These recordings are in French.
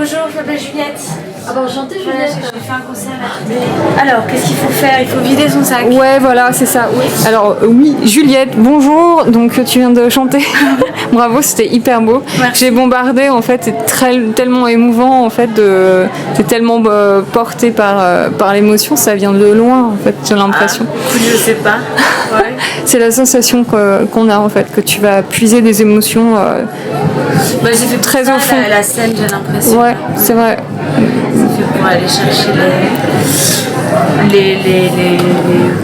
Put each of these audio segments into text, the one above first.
Bonjour, je m'appelle Juliette. Ah bah enchantée Juliette. J'ai fait un concert là. Alors, qu'est-ce qu'il faut faire? Il faut vider son sac. Ouais, voilà, c'est ça. Oui. Alors, oui, Juliette, bonjour. Donc, tu viens de chanter. Bravo, c'était hyper beau. Merci. J'ai bombardé, en fait, c'est tellement émouvant, en fait. T'es tellement porté par l'émotion, ça vient de loin, en fait, j'ai l'impression. Je sais pas. Ouais. C'est la sensation qu'on a, en fait, que tu vas puiser des émotions J'ai fait très ça, au fond. la scène, j'ai l'impression. Ouais, c'est vrai. C'est fait pour aller chercher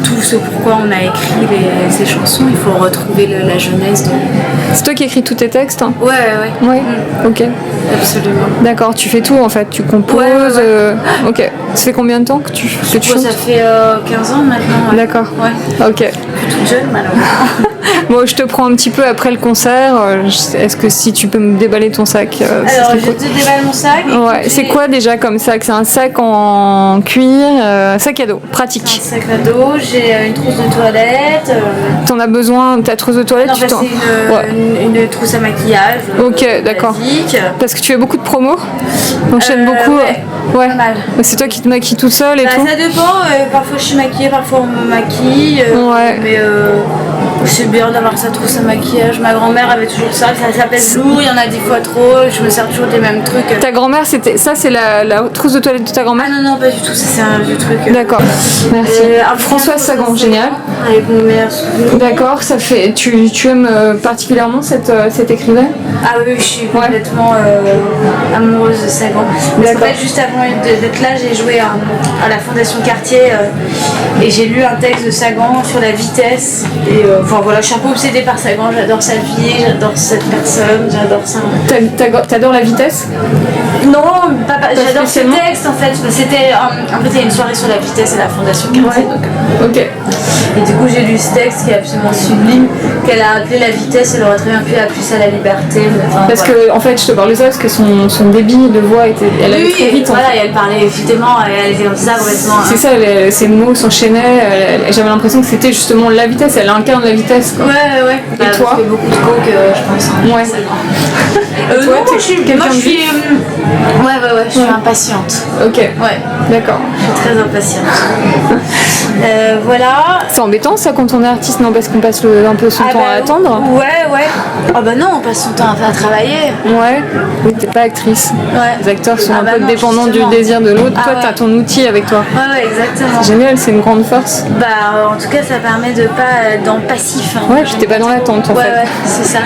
tout ce pourquoi on a écrit ces chansons. Il faut retrouver la jeunesse. C'est toi qui écris tous tes textes, hein? Ouais. Ouais, ok. Absolument. D'accord, tu fais tout en fait, tu composes. Ouais. Ok. Ça fait combien de temps que tu chantes? Ça fait 15 ans maintenant. Ouais. D'accord. Ouais. Ok. Je suis toute jeune malheureusement. Bon, je te prends un petit peu après le concert. Est-ce que si tu peux me déballer ton sac Alors, je te déballe mon sac. Ouais. C'est quoi déjà comme sac? C'est un sac en cuir, sac à dos, pratique. C'est un sac à dos, j'ai une trousse de toilette. T'en as besoin, ta trousse de toilette? Non, c'est une trousse à maquillage. Ok, d'accord. Basique. Parce que tu fais beaucoup de promos, t'enchaînes beaucoup. Ouais. Pas mal. C'est toi qui te maquilles toute seule et tout? Ça dépend, parfois je suis maquillée, parfois on me maquille. Ouais. Mais c'est bien d'avoir sa trousse à maquillage. Ma grand-mère avait toujours ça s'appelle lourd, il y en a 10 fois trop, je me sers toujours des mêmes trucs. Ta grand-mère, c'est la trousse de toilette de ta grand-mère? Ah non, pas du tout, ça c'est un vieux truc. D'accord, merci. Françoise Sagan, génial. Avec mon meilleur souvenir. D'accord, tu aimes particulièrement cette écrivaine? Ah oui, je suis complètement amoureuse de Sagan. Parce qu'en fait, juste avant d'être là, j'ai joué à la Fondation Cartier et j'ai lu un texte de Sagan sur la vitesse. Et enfin voilà, je suis un peu obsédée par Sagan, j'adore sa vie, j'adore cette personne, j'adore ça. T'adores la vitesse? Non, j'adore ce texte en fait. En fait, il y a une soirée sur la vitesse à la Fondation Cartier. Ouais. Ok. Et du coup, j'ai lu ce texte qui est absolument sublime, qu'elle a appelé la vitesse, elle aurait très bien pu appeler ça la liberté. Parce que, en fait, je te parle de ça parce que son débit de voix elle allait très vite. Voilà, et elle parlait effectivement, elle était comme ça complètement. C'est ça, ses mots s'enchaînaient. J'avais l'impression que c'était justement la vitesse, elle incarne la vitesse. Quoi. Ouais. Et toi? Je fais beaucoup de coke, je pense. Ouais. Toi, je suis impatiente. Ok. Ouais. D'accord. Je suis très impatiente. Voilà. C'est embêtant ça quand on est artiste, non? Parce qu'on passe un peu son temps à attendre. Ouais. Ah bah non, on passe son temps à travailler. Ouais. Oui, t'es pas actrice. Ouais. Les acteurs sont un peu non, dépendants justement. du désir de l'autre. Toi, t'as ton outil avec toi. Ouais, exactement. C'est génial, c'est une grande force. Bah, en tout cas, ça permet de pas être dans le passif. Hein. Ouais, puis t'es pas dans l'attente en fait. Ouais, c'est ça.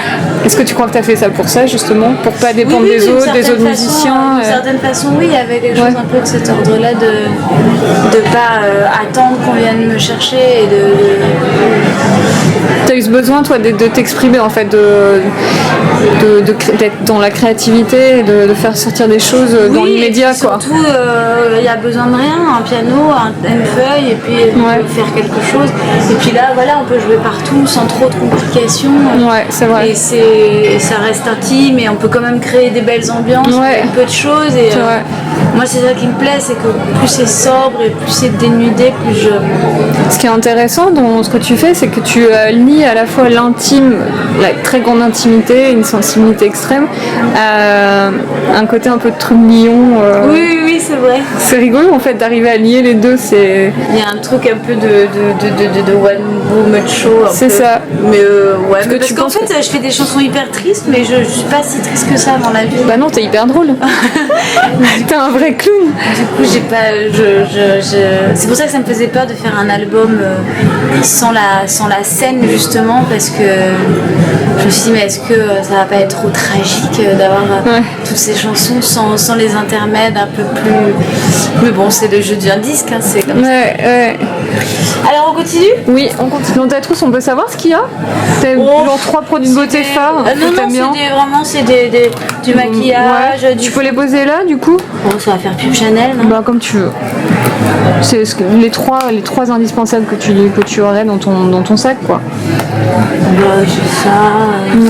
Est-ce que tu crois que t'as fait ça pour ça justement? Pour pas dépendre des autres musiciens? D'une certaine façon, oui, il y avait quelque chose un peu de cet ordre-là de pas attendre qu'on vienne me chercher et T'as eu ce besoin toi de t'exprimer en fait, d'être dans la créativité, et de faire sortir des choses dans l'immédiat quoi. Surtout, il y a besoin de rien, un piano, une feuille et puis on peut faire quelque chose. Et puis là, voilà, on peut jouer partout sans trop de complications. Ouais, c'est vrai. Et ça reste intime et on peut quand même créer des belles ambiances, avec peu de choses. Et moi, c'est ça qui me plaît, c'est que plus c'est sobre et plus c'est dénudé, plus je. Ce qui est intéressant dans ce que tu fais, c'est que tu lies à la fois l'intime, la très grande intimité, une sensibilité extrême, à un côté un peu de trublion. Oui, c'est vrai. C'est rigolo en fait d'arriver à lier les deux. Il y a un truc un peu de one woman show. C'est ça. Mais ouais. Parce qu'en fait, je fais des chansons hyper tristes, mais je suis pas si triste que ça dans la vie. Bah non, t'es hyper drôle. T'es un vrai clown. Du coup, j'ai pas. C'est pour ça que ça me faisait peur de faire un album sans la scène justement, parce que je me suis dit mais est-ce que ça va pas être trop tragique d'avoir toutes ces chansons sans les intermèdes un peu plus. Mais bon, c'est le jeu d'un disque, hein, c'est comme ça. Ouais. Alors on continue? Oui, on continue. Dans ta trousse, on peut savoir ce qu'il y a? T'as genre 3 produits de beauté phares. Non, c'est du maquillage. Tu peux les poser là du coup? Bon, ça va faire pub Chanel, non? Bah comme tu veux. C'est les trois indispensables que tu aurais dans ton sac quoi. Bah, j'ai ça,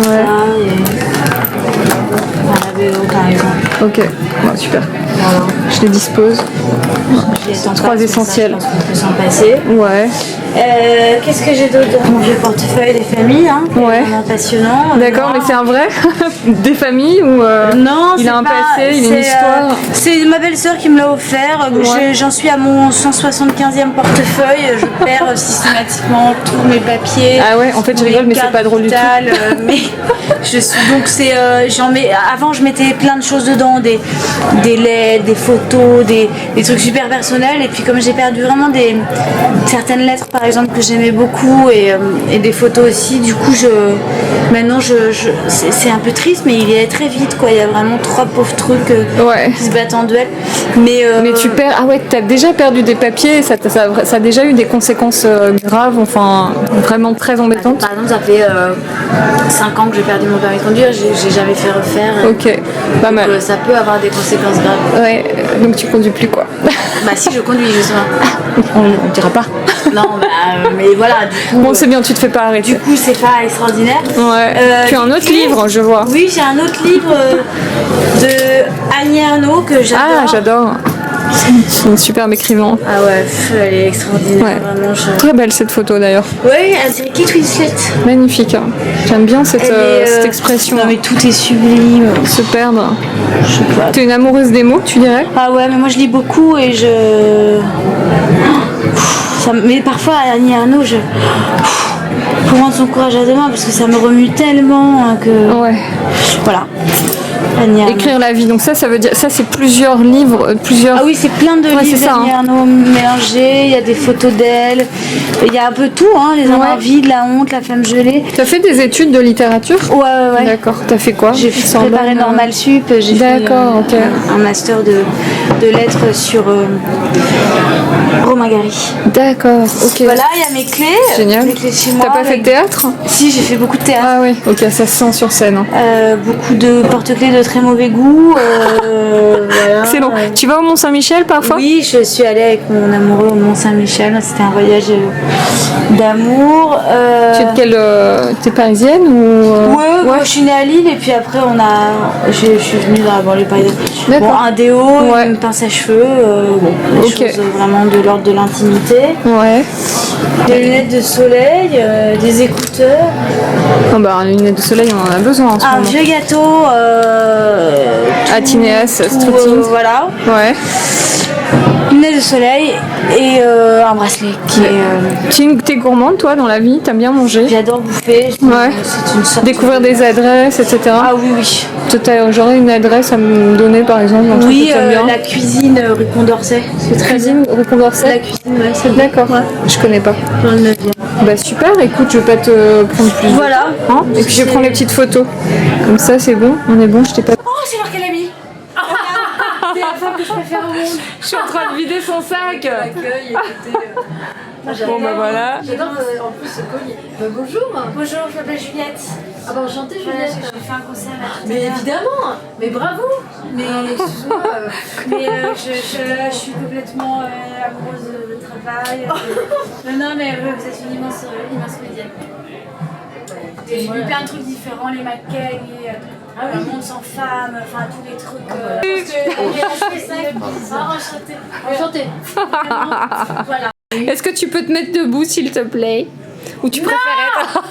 ça et... par exemple. Ok, bon, super. Voilà. Je les dispose. Je les attends 3 pas, parce que ça, essentiels. je pense qu'on peut s'en passer. Ouais. Qu'est-ce que j'ai d'autre dans mon vieux portefeuille des familles, hein, qui est Ouais. vraiment passionnant. D'accord, mais c'est un vrai des familles ou Non, il c'est a un pas- passé, il a une c'est, histoire. c'est ma belle-sœur qui me l'a offert. Ouais. J'en suis à mon 175e portefeuille. Je perds systématiquement tous mes papiers. Ah ouais, en fait je mes rigole mais c'est cartes pas drôle du tout. vitales, mais je suis donc c'est j'en mets. Avant je mettais plein de choses dedans, des lettres, des photos, des trucs super personnels. Et puis comme j'ai perdu vraiment certaines lettres par exemple que j'aimais beaucoup et des photos aussi, du coup maintenant c'est un peu triste, mais il y allait très vite quoi. Il y a vraiment 3 pauvres trucs Ouais. qui se battent en duel. Mais Mais tu perds. Ah ouais, t'as déjà perdu des papiers, ça a déjà eu des conséquences graves, enfin vraiment très embêtantes. par exemple, ça fait 5 ans que j'ai perdu mon permis de conduire, j'ai jamais fait refaire. Ok, pas mal. Donc, ça peut avoir des conséquences graves. Ouais, donc tu conduis plus quoi. Bah si, je conduis justement. On dira pas. Non, mais voilà, du coup, Bon, c'est bien, tu te fais pas arrêter. du coup c'est pas extraordinaire. Ouais. Tu as un autre livre, je vois. Oui, j'ai un autre livre de Annie Ernaux que j'adore. Ah, j'adore. C'est une superbe écrivain. Ah ouais, elle est extraordinaire, Ouais. vraiment. Très belle cette photo d'ailleurs. Oui, c'est Kate Winslet. Magnifique. Hein. J'aime bien cette, Elle est, cette expression. Non mais tout est sublime. Se perdre. Je sais pas. T'es une amoureuse des mots, tu dirais? Ah ouais, mais moi je lis beaucoup et mais parfois Annie Ernaux, faut rendre son courage à demain parce que ça me remue tellement hein, que Ouais. voilà. Annie Ernaux. Écrire la vie. Donc ça veut dire, ça c'est plusieurs livres, plusieurs. Ah oui, c'est plein de Ouais, livres c'est ça, d'Annie hein. Ernaux mélangés, il y a des photos d'elle, il y a un peu tout, hein, les amants Ouais. vides, la honte, la femme gelée. T'as fait des études de littérature? Ouais. D'accord. T'as fait quoi? J'ai préparé Normal Sup, j'ai fait D'accord, ok. un master de lettres sur Romain Gary. D'accord. Ok. Voilà, il y a mes clés. Génial. Les clés de chez moi. T'as pas fait de théâtre? Si, j'ai fait beaucoup de théâtre. Ah oui. Ok, ça se sent sur scène. Hein. Beaucoup de porte-clés de très mauvais goût. Voilà. Excellent. Tu vas au Mont-Saint-Michel parfois? Oui, je suis allée avec mon amoureux au Mont-Saint-Michel. C'était un voyage d'amour. Tu es de quelle t'es parisienne ou Ouais, moi, je suis née à Lille et puis après je suis venue dans la banlieue parisienne. D'accord. Bon, un déo, Ouais. une pince à cheveux, des Ok. choses vraiment de l'ordre de l'intimité. Ouais. Des lunettes de soleil, des écouteurs, Oh bah, une lunette de soleil, on en a besoin en ce un moment. vieux gâteau. Atinéas, tout, Strutting. voilà. Ouais. Lunettes de soleil et un bracelet qui est. T'es gourmande toi dans la vie? T'aimes bien manger? J'adore bouffer. Ouais. C'est une sorte Découvrir de- des adresses, etc. Ah oui, oui. J'aurais une adresse à me donner par exemple, un truc Oui, que t'aimes bien. la cuisine rue Condorcet. C'est très bien. Cuisine rue Condorcet. La cuisine, ouais, c'est D'accord, je connais pas. dans le 9e. Bah super, écoute, je vais pas te prendre plus de Voilà. temps, hein. Et puis je vais prendre les petites photos. Comme ça c'est bon, on est bon, je t'ai pas... Oh, c'est Marc Lamy. C'est la femme que je préfère au monde. Je suis en train de vider son sac. Bon bah voilà. J'adore en plus ce collier. Bonjour. Bonjour, je m'appelle Juliette. Ah bah enchantée Voilà, Juliette. j'ai fait un concert là. tout à Mais l'heure. évidemment. Mais bravo. Mais excuse-moi. Mais je suis complètement amoureuse de travail. Non, mais vous êtes une immense comédienne. J'ai vu plein de trucs différents, les McKay, le monde sans femme, enfin tous les trucs. Parce que c'est ça qui me disent. Enchantée. Enchantée. Voilà. Est-ce que tu peux te mettre debout s'il te plaît? Ou tu préfères être...